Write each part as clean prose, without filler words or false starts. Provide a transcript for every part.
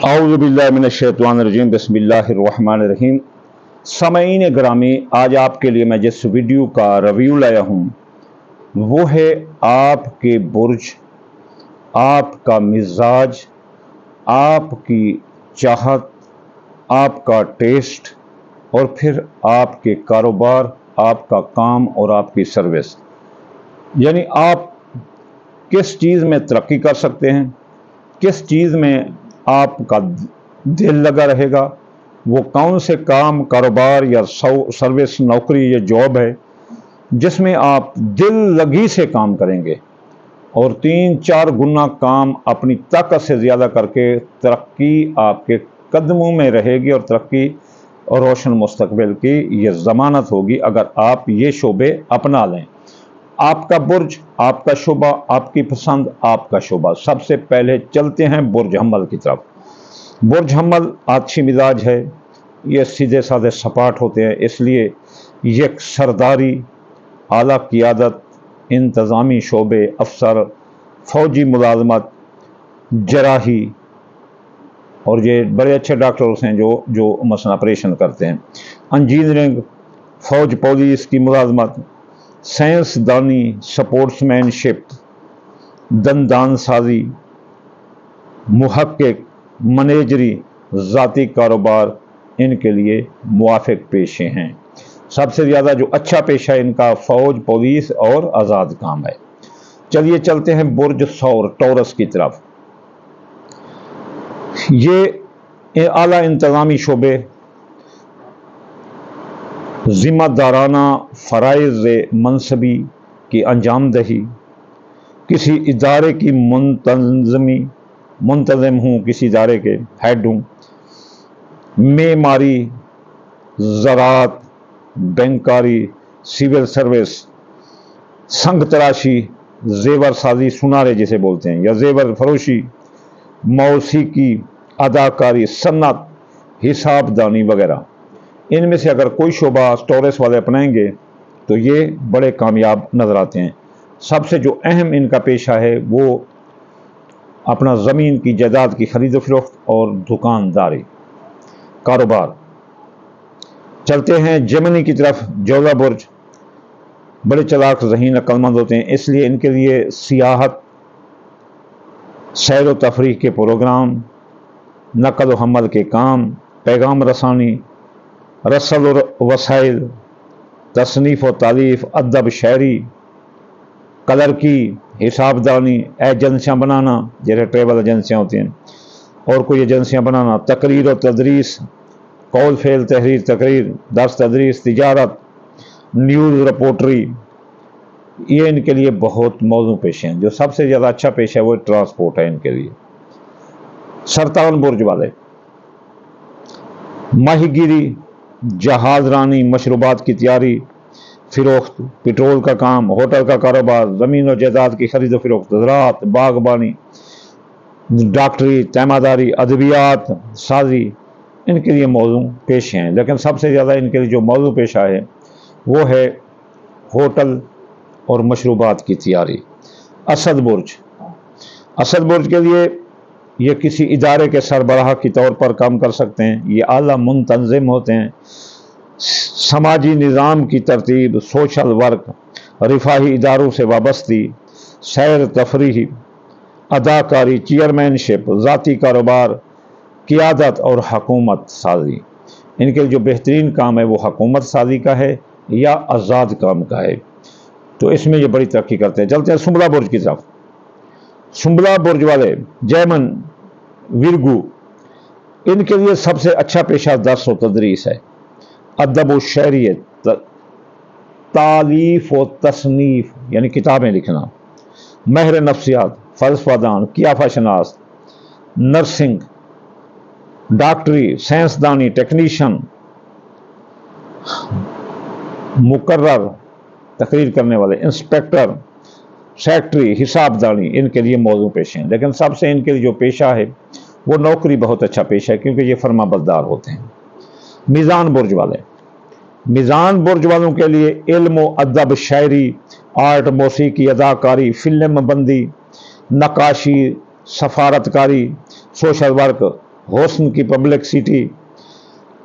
औज़ु बिल्लाहि मिनश्शैतानिर्रजीम बिस्मिल्लाहिर्रहमानिर्रहीम। सामईन ग्रामी, आज आपके लिए मैं जिस वीडियो का रिव्यू लाया हूँ वो है आपके बुर्ज, आपका मिजाज, आपकी चाहत, आपका टेस्ट और फिर आपके कारोबार, आपका काम और आपकी सर्विस। यानी आप किस चीज़ में तरक्की कर सकते हैं, किस चीज़ में आपका दिल लगा रहेगा, वो कौन से काम, कारोबार या सर्विस, नौकरी या जॉब है जिसमें आप दिल लगी से काम करेंगे और 3-4 गुना काम अपनी ताकत से ज़्यादा करके तरक्की आपके कदमों में रहेगी और तरक्की और रोशन मुस्तकबिल की ये ज़मानत होगी अगर आप ये शोबे अपना लें। आपका बुर्ज, आपका शोबा, आपकी पसंद, आपका शोबा। सबसे पहले चलते हैं बुर्ज हम्मल की तरफ। बुर्ज हम्मल अच्छी मिजाज है, ये सीधे साधे सपाट होते हैं, इसलिए ये सरदारी, आला क़ियादत, इंतज़ामी शोबे, अफसर, फ़ौजी मुलाजमत, जराही और ये बड़े अच्छे डॉक्टर्स हैं जो मसलन ऑपरेशन करते हैं, इंजीनियरिंग, फ़ौज पुलिस की मुलाजमत, साइंसदानी, स्पोर्ट्समैनशिप, दंदान साजी, मुहक्किक, मैनेजरी, ज़ाती कारोबार, इनके लिए मुआफ़िक पेशे हैं। सबसे ज़्यादा जो अच्छा पेशा इनका फ़ौज, पुलिस और आज़ाद काम है। चलिए चलते हैं बुर्ज सौर, टॉरस की तरफ। ये आला इंतज़ामी शोबे, ज़िम्मेदाराना फ़राइज़ मनसबी की अंजाम दही, किसी इदारे की मुंतज़िम हूँ, किसी इदारे के हेड हूँ, मेमारी, ज़राअत, बैंकारी, सिविल सर्विस, संग तराशी, जेवर साजी, सुनारे जिसे बोलते हैं, या जेवर फरोशी, मौसीकी, अदाकारी, सन्नत, हिसाबदानी वगैरह। इनमें से अगर कोई शोबा टॉरस वाले अपनाएंगे तो ये बड़े कामयाब नज़र आते हैं। सबसे जो अहम इनका पेशा है वो अपना ज़मीन की जायदाद की खरीद फरोख्त और दुकानदारी, कारोबार। चलते हैं जेमिनी की तरफ। जौला बुर्ज बड़े चलाक, ज़हीन, अक्लमंद होते हैं, इसलिए इनके लिए सियाहत, सैर व तफरीह के प्रोग्राम, नकल व हम्मल के काम, पैगाम रसानी, रसल व वसाइल, तसनीफ़ व तालीफ़, अदब, शायरी, कलरकी, हिसाबदानी, एजेंसियाँ बनाना जैसे ट्रेवल एजेंसियाँ होती हैं और कोई एजेंसियाँ बनाना, तकरीर और तदरीस, कौल फेल, तहरीर, तकरीर, दर्स तदरीस, तिजारत, न्यूज़ रिपोर्टरी, ये इनके लिए बहुत मौजूद पेशे हैं। जो सबसे ज़्यादा अच्छा पेशा है वो ट्रांसपोर्ट है इनके लिए। सरतावन बुर्ज वाले माहीगीरी, जहाज रानी, मशरूबात की तैयारी, फ़रोख्त, पेट्रोल का काम, होटल का कारोबार, ज़मीन और जायदाद की खरीद फरोख्त, ज़राअत, बागबानी, डॉक्टरी, तैमादारी, अदबियात, साजी, इनके लिए मौजू पेशे हैं। लेकिन सबसे ज़्यादा इनके लिए जो मौजू पेशा है वो है होटल और मशरूबात की तैयारी। असद बुर्ज, असद बुर्ज के लिए ये किसी इदारे के सरबराह के तौर पर काम कर सकते हैं। ये आला मुंतज़िम होते हैं, समाजी निज़ाम की तरतीब, सोशल वर्क, रिफाही इदारों से वाबस्ती, सैर तफरीह, अदाकारी, चेयरमैनशिप, ज़ाती कारोबार, क़ियादत और हुकूमत साजी। इनके जो बेहतरीन काम है वो हुकूमत साजी का है या आज़ाद काम का है, तो इसमें ये बड़ी तरक्की करते हैं। चलते हैं सुंबला बुर्ज की तरफ। सुंबला बुर्ज वाले जैमन, विरगू, इनके लिए सबसे अच्छा पेशा दर्स व तदरीस है, अदब व शहरियत, तालीफ व तसनीफ यानी किताबें लिखना, महर नफ्सियात, फ़लसफ़ादान, क़ियाफ़ा शनास, नर्सिंग, डॉक्टरी, साइंसदानी, टेक्नीशियन, मुकर्रर, तकरीर करने वाले, इंस्पेक्टर, सेक्रेटरी, हिसाबदानी, इनके लिए मौजू पेशे हैं। लेकिन सबसे इनके लिए जो पेशा है वो नौकरी बहुत अच्छा पेशा है क्योंकि ये फरमाबरदार होते हैं। मीज़ान बुर्ज वाले, मीज़ान बुर्ज वालों के लिए इल्म, अदब, शायरी, आर्ट, मौसीकी, अदाकारी, फिल्म बंदी, नक्काशी, सफारतकारी, सोशल वर्क, हुस्न की पब्लिसिटी,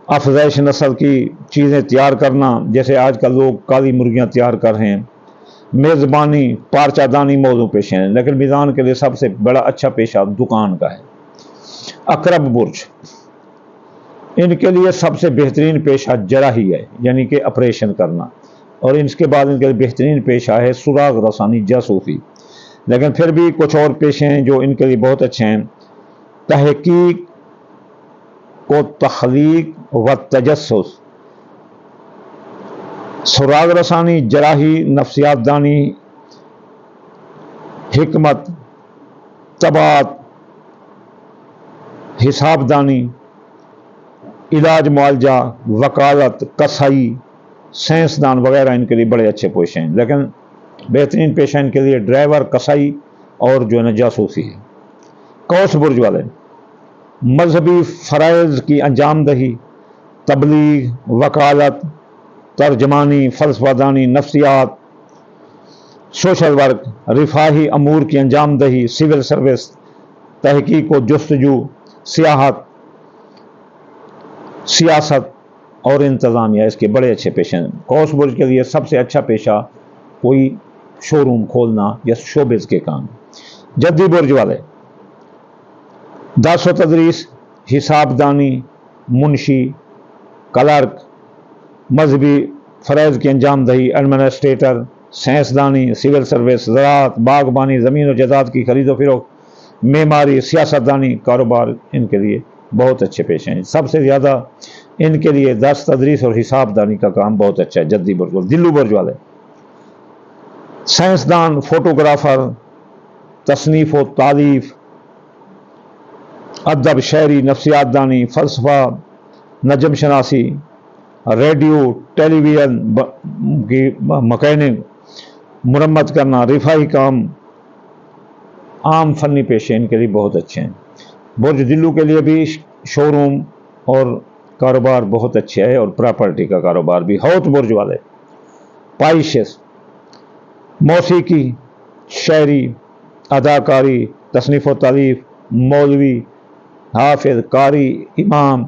अफज़ाइश नस्ल की चीज़ें तैयार करना, जैसे आजकल लोग काली मुर्गियाँ तैयार कर रहे हैं, मेज़बानी, पारचादानी मौजू पेश हैं। लेकिन मीज़ान के लिए सबसे बड़ा अच्छा पेशा दुकान का है। अकरब बुर्ज, इनके लिए सबसे बेहतरीन पेशा जराही है, यानी कि ऑपरेशन करना, और इसके बाद इनके लिए बेहतरीन पेशा है सुराग रसानी, जासूसी। लेकिन फिर भी कुछ और पेशे हैं जो इनके लिए बहुत अच्छे हैं। तहकीक को तख्लीक व तजस्सुस, सुराग रसानी, जराही, नफ्सियात दानी, हिकमत, तबात, हिसाब दानी, इलाज मुआलजा, वकालत, कसाई, साइंसदान वगैरह इनके लिए बड़े अच्छे पेशे हैं। लेकिन बेहतरीन पेशा इनके लिए ड्राइवर, कसाई और जो है ना जासूसी है। कौस बुर्ज वाले मजहबी फ़राइज़ की अंजाम दही, तबलीग, वकालत, तर्जमानी, फ़लसफ़ादानी, नफ्सियात, सोशल वर्क, रिफाही अमूर की अंजाम दही, सिविल सर्विस, तहकीक व जस्तजू, सियासत और इंतज़ामिया, इसके बड़े अच्छे पेशे हैं। कौस बुर्ज के लिए सबसे अच्छा पेशा कोई शोरूम खोलना या शोबिस के काम। जद्दी बुर्ज वाले दर्स व तदरीस, हिसाबदानी, मुंशी, क्लर्क, मजहबी फ़राइज़ की अंजाम दही, एडमिनिस्ट्रेटर, साइंसदानी, सिविल सर्विस, ज़राअत, बागबानी, ज़मीन और जायदाद की खरीदो फरोख्त, मेमारी, सियासतदानी, कारोबार इनके लिए बहुत अच्छे पेशे हैं। सबसे ज़्यादा इनके लिए दर्स, तदरीस और हिसाबदानी का काम बहुत अच्छा है। जद्दी बुर्ज वाले। दिल्लू बुर्ज वाले साइंसदान, फोटोग्राफर, तसनीफ़ व तालीफ, अदब, शायरी, नफ्सियात दानी, फ़लसफ़ा, नजम शनासी, रेडियो टेलीविज़न की मकैनिक, मुरम्मत करना, रिफाही काम, आम फ़नी पेशे इनके लिए बहुत अच्छे हैं। बुर्ज दिल्लू के लिए भी शोरूम और कारोबार बहुत अच्छे है, और प्रॉपर्टी का कारोबार भी। हौत बुर्ज वाले पाइशेस, मौसीकी, शायरी, अदाकारी, तसनीफ़ व तालीफ, मौलवी, हाफिज, कारी, इमाम,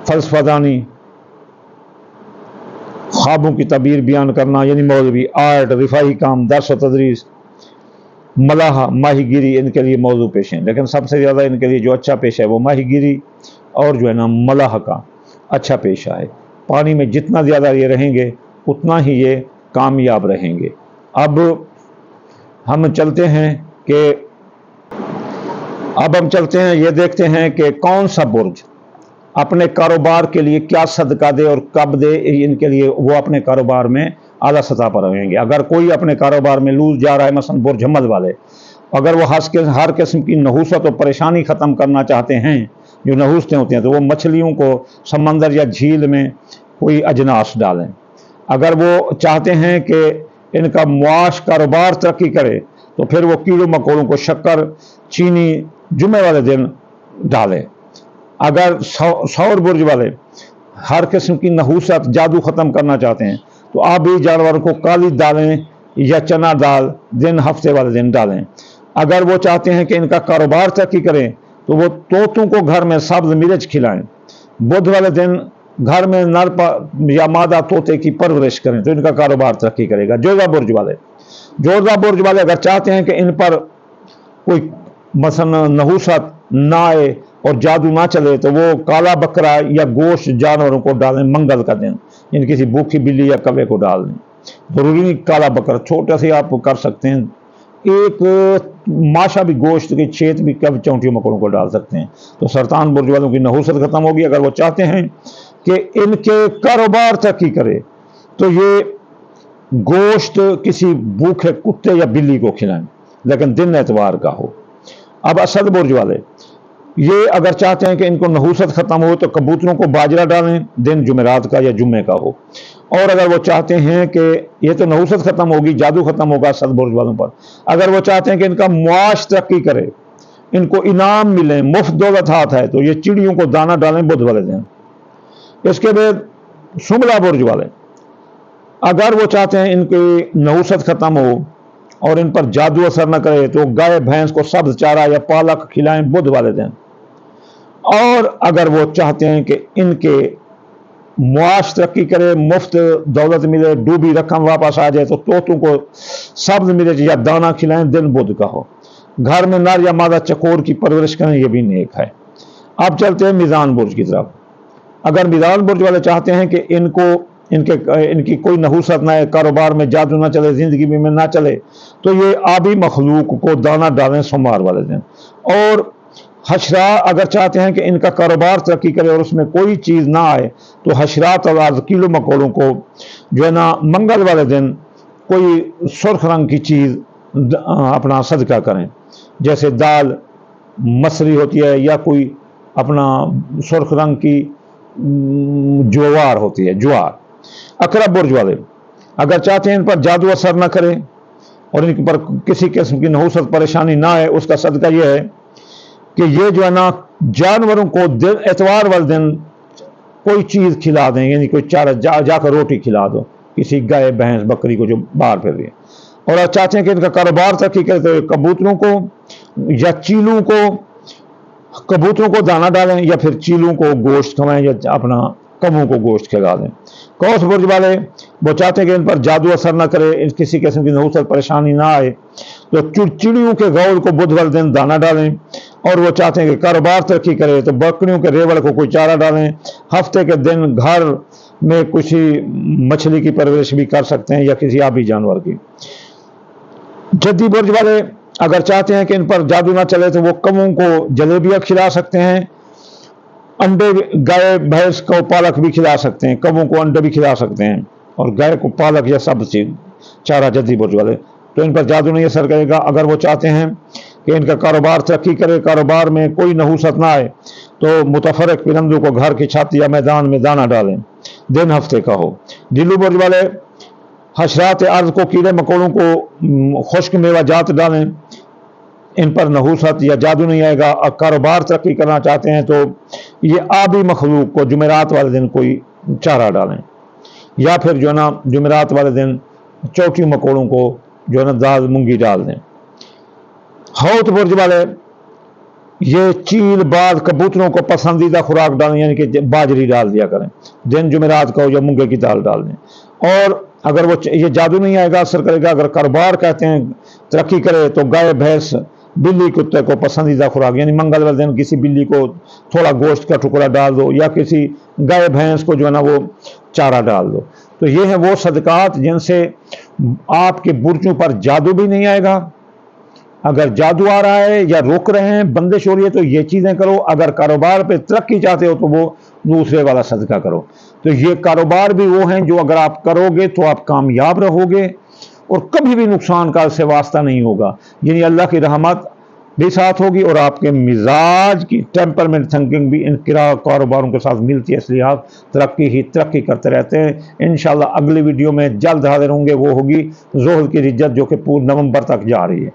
फ़लसफ़ादानी, ख्वाबों की तबीर बयान करना यानी मौलवी, आर्ट, रिफाही काम, दर्स व तदरीस, मलाह, माहीगिरी इनके लिए मौजू पेश हैं। लेकिन सबसे ज़्यादा इनके लिए जो अच्छा पेशा है वो माहीगिरी और जो है ना मलाह का अच्छा पेशा है। पानी में जितना ज़्यादा ये रहेंगे उतना ही ये कामयाब रहेंगे। अब हम चलते हैं ये देखते हैं कि कौन सा बुर्ज अपने कारोबार के लिए क्या सदका दे और कब दे, इनके लिए वो अपने कारोबार में आला सतह पर रहेंगे। अगर कोई अपने कारोबार में लूज जा रहा है, मसलन बुर्ज हमद वाले, अगर वो हर किस्म की नहूसत और परेशानी ख़त्म करना चाहते हैं, जो नहूसतें होती हैं, तो वो मछलियों को समंदर या झील में कोई अजनास डालें। अगर वो चाहते हैं कि इनका मुआश कारोबार तरक्की करे, तो फिर वो कीड़ों मकोड़ों को शक्कर, चीनी जुमे वाले दिन डालें। अगर सौर बुर्ज वाले हर किस्म की नहूसत, जादू ख़त्म करना चाहते हैं, तो आबी जानवरों को काली दालें या चना दाल दिन हफ्ते वाले दिन डालें। अगर वो चाहते हैं कि इनका कारोबार तरक्की करें, तो वो तोतों को घर में सब्ज़ मिर्च खिलाएं। बुध वाले दिन घर में नर या मादा तोते की परवरिश करें, तो इनका कारोबार तरक्की करेगा। जोधा बुर्ज वाले अगर चाहते हैं कि इन पर कोई मसलन नहूसत ना आए और जादू ना चले, तो वो काला बकरा या गोश्त जानवरों को डालें मंगल का दिन, यानी किसी भूखी बिल्ली या कौवे को डाल दें। जरूरी नहीं काला बकरा, छोटा से आप कर सकते हैं, एक माशा भी गोश्त की छेद भी कब चौंटियों मकोड़ों को डाल सकते हैं। तो सरतान बुर्ज वालों की नहूसत खत्म होगी। अगर वो चाहते हैं कि इनके कारोबार तरक्की करे, तो ये गोश्त किसी भूखे कुत्ते या बिल्ली को खिलाएं, लेकिन दिन एतवार का हो। अब असद बुर्ज वाले ये अगर चाहते हैं कि इनको नहूसत खत्म हो, तो कबूतरों को बाजरा डालें, दिन जुमेरात का या जुम्मे का हो। और अगर वो चाहते हैं कि ये तो नहूसत खत्म होगी, जादू खत्म होगा असद बुर्ज वालों पर, अगर वो चाहते हैं कि इनका मुआश तरक्की करे, इनको इनाम मिले, मुफ्त दौलत हाथ है, तो ये चिड़ियों को दाना डालें बुध वाले दिन। इसके बाद शुमला बुर्ज वाले अगर वो चाहते हैं इनकी नहूसत खत्म हो और इन पर जादू असर न करे, तो गाय भैंस को सब्ज चारा या पालक खिलाएं बुध वाले दिन। और अगर वो चाहते हैं कि इनके मुआश तरक्की करे, मुफ्त दौलत मिले, डूबी रकम वापस आ जाए, तो तोतों को सब्ज मिले या दाना खिलाएं, दिन बुध का हो, घर में नर या मादा चकोर की परवरिश करें, ये भी नेक है। अब चलते हैं मीज़ान बुर्ज की तरफ। अगर मीज़ान बुर्ज वाले चाहते हैं कि इनकी कोई नहूसत ना है, कारोबार में जादू ना चले, जिंदगी में ना चले, तो ये आबी मखलूक को दाना डालें सोमवार वाले दिन। और हशरा अगर चाहते हैं कि इनका कारोबार तरक्की करे और उसमें कोई चीज़ ना आए, तो हशरात और कीड़ों मकोड़ों को जो है ना मंगल वाले दिन कोई सुर्ख रंग की चीज़ अपना सदका करें, जैसे दाल मसरी होती है या कोई अपना सुर्ख रंग की ज्वार होती है, ज्वार। अकरब बुर्ज वाले अगर चाहते हैं इन पर जादू असर न करे और इन पर किसी किस्म की नहूसत परेशानी ना आए, उसका सदका यह है कि ये जो है ना जानवरों को एतवार वाले दिन कोई चीज़ खिला दें, यानी कोई चारा जाकर रोटी खिला दो किसी गाय भैंस बकरी को जो बाहर फिर रही है। और आप चाहते हैं कि इनका कारोबार तरक्की करे, तो कबूतरों को या चीलों को, कबूतरों को दाना डालें या फिर चीलों को गोश्त खवाएं या अपना कमों को गोश्त खिला दें। कौस बुर्ज वाले वो चाहते हैं कि इन पर जादू असर न करे, किसी किस्म की नहूसत परेशानी ना आए, तो चिड़ियों के गौल को बुध वाले दिन दाना डालें। और वो चाहते हैं कि कारोबार तरक्की करे, तो बकरियों के रेवड़ को कोई चारा डालें। हफ्ते के दिन घर में कुछ मछली की परवरिश भी कर सकते हैं या किसी आबी जानवर की। जद्दी बुर्ज वाले अगर चाहते हैं कि इन पर जादू ना चले, तो वो कमों को जलेबियाँ खिला सकते हैं, अंडे गाय भैंस को पालक भी खिला सकते हैं, कमों को अंडे भी खिला सकते हैं, और गाय को पालक या सब चीज चारा जद्दी बुर्ज वाले, तो इन पर जादू नहीं असर करेगा। अगर वो चाहते हैं कि इनका कारोबार तरक्की करे, कारोबार में कोई नहूसत ना आए, तो मुतफरक परिंदों को घर की छत या मैदान में दाना डालें, दिन हफ्ते का हो। ढिल्लू बुर्ज वाले हशरात अर्ज को, कीड़े मकोड़ों को खुश्क मेवा जात डालें, इन पर नहूसत या जादू नहीं आएगा। और कारोबार तरक्की करना चाहते हैं, तो ये आबी मखलूक को जुमेरात वाले दिन कोई चारा डालें, या फिर जो है ना जुमेरात वाले दिन चौटी मकोड़ों को जो है ना दाल मूंगी डाल दें। हौत बुर्ज वाले ये चील बाज कबूतरों को पसंदीदा खुराक डालें, यानी कि बाजरी डाल दिया करें, दिन जुमेरात को या मूंगे की दाल डाल दें। और अगर वो ये जादू नहीं आएगा, असर करेगा। अगर कारोबार कहते हैं तरक्की करे, तो गाय भैंस बिल्ली कुत्ते को पसंदीदा खुराक, यानी मंगल वाले दिन किसी बिल्ली को थोड़ा गोश्त का टुकड़ा डाल दो, या किसी गाय भैंस को जो है ना वो चारा डाल दो। तो ये है वो सदकात जिनसे आपके बुर्जों पर जादू भी नहीं आएगा। अगर जादू आ रहा है या रोक रहे हैं, बंदिश हो रही है, तो ये चीज़ें करो। अगर कारोबार पे तरक्की चाहते हो, तो वो दूसरे वाला सदका करो। तो ये कारोबार भी वो हैं जो अगर आप करोगे तो आप कामयाब रहोगे और कभी भी नुकसान का से वास्ता नहीं होगा, यानी अल्लाह की रहमत भी साथ होगी और आपके मिजाज की टेम्परमेंट थिंकिंग भी इन कारोबारों के साथ मिलती है, इसलिए आप तरक्की ही तरक्की करते रहते हैं। इंशाल्लाह अगली वीडियो में जल्द हाजिर होंगे, वो होगी ज़ोहल की रिज्जत, जो कि पूरे नवंबर तक जा रही है।